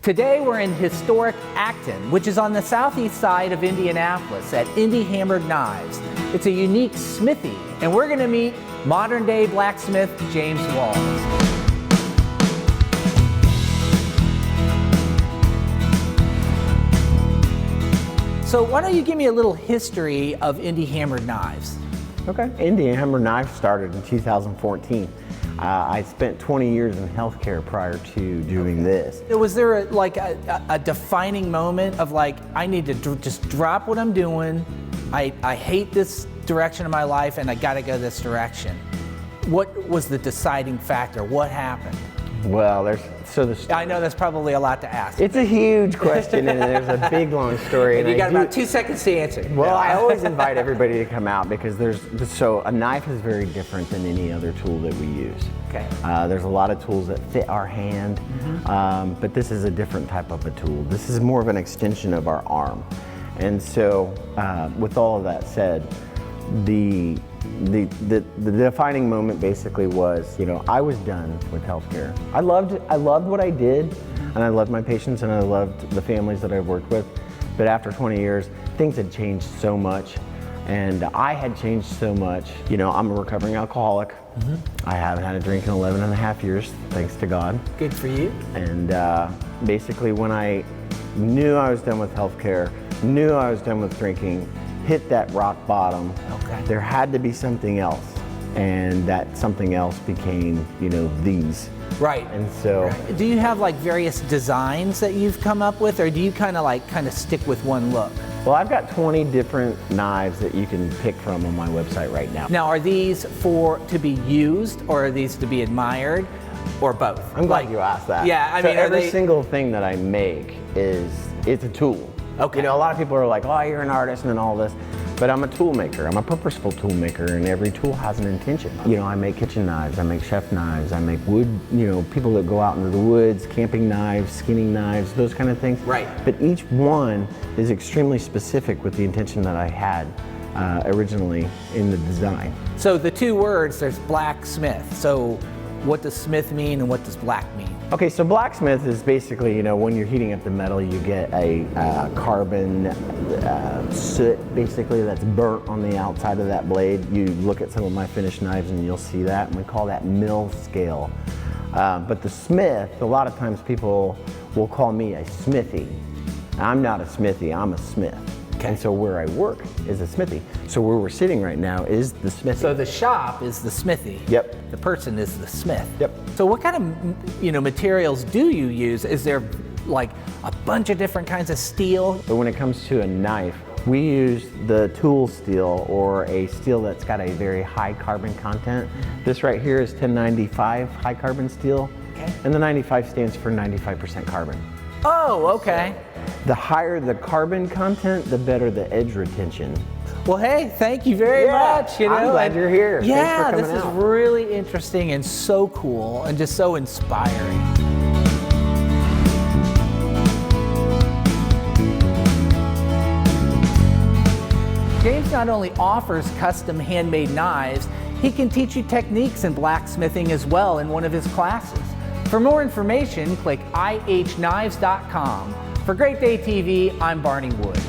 Today we're in historic Acton, which is on the southeast side of Indianapolis at Indy Hammered Knives. It's a unique smithy, and we're going to meet modern-day blacksmith James Wahls. So why don't you give me a little history of Indy Hammered Knives? Okay. Indy Hammered Knives started in 2014. I spent 20 years in healthcare prior to doing this. Was there a defining moment of like, I need to just drop what I'm doing, I hate this direction of my life and I gotta go this direction? What was the deciding factor? What happened? Well, I know that's probably a lot to ask. It's a huge question and there's a big long story. And you got about 2 seconds to answer. Well, I always invite everybody to come out because so a knife is very different than any other tool that we use. Okay. There's a lot of tools that fit our hand, but this is a different type of a tool. This is more of an extension of our arm. And so with all of that said, the defining moment basically was, I was done with healthcare. I loved what I did, and I loved my patients, and I loved the families that I worked with. But after 20 years, things had changed so much, and I had changed so much. I'm a recovering alcoholic. I haven't had a drink in 11 and a half years, thanks to God. Good for you. And basically when I knew I was done with healthcare, knew I was done with drinking, hit that rock bottom, there had to be something else. And that something else became, these. Right. And so. Do you have like various designs that you've come up with, or do you kind of stick with one look? Well, I've got 20 different knives that you can pick from on my website right now. Now, are these to be used, or are these to be admired, or both? I'm glad you asked that. Yeah, I mean, every single thing that I make it's a tool. Okay. A lot of people are like, oh, you're an artist and all this. But I'm a tool maker. I'm a purposeful tool maker, and every tool has an intention. I make kitchen knives, I make chef knives, I make wood, people that go out into the woods, camping knives, skinning knives, those kind of things. Right. But each one is extremely specific with the intention that I had originally in the design. So the two words, there's blacksmith. So what does smith mean and what does black mean? Okay, so blacksmith is basically, when you're heating up the metal, you get a carbon soot, basically, that's burnt on the outside of that blade. You look at some of my finished knives and you'll see that, and we call that mill scale. But the smith, a lot of times people will call me a smithy. I'm not a smithy, I'm a smith. Okay. And so where I work is a smithy. So where we're sitting right now is the smithy. So the shop is the smithy. Yep. The person is the smith. Yep. So what kind of materials do you use? Is there like a bunch of different kinds of steel? But when it comes to a knife, we use the tool steel, or a steel that's got a very high carbon content. This right here is 1095 high carbon steel. Okay. And the 95 stands for 95% carbon. Oh, okay. The higher the carbon content, the better the edge retention. Well, hey, thank you very much. I'm glad you're here. Yeah, Thanks for this coming is really interesting and so cool and just so inspiring. James not only offers custom handmade knives, he can teach you techniques in blacksmithing as well in one of his classes. For more information, click ihknives.com. For Great Day TV, I'm Barney Wood.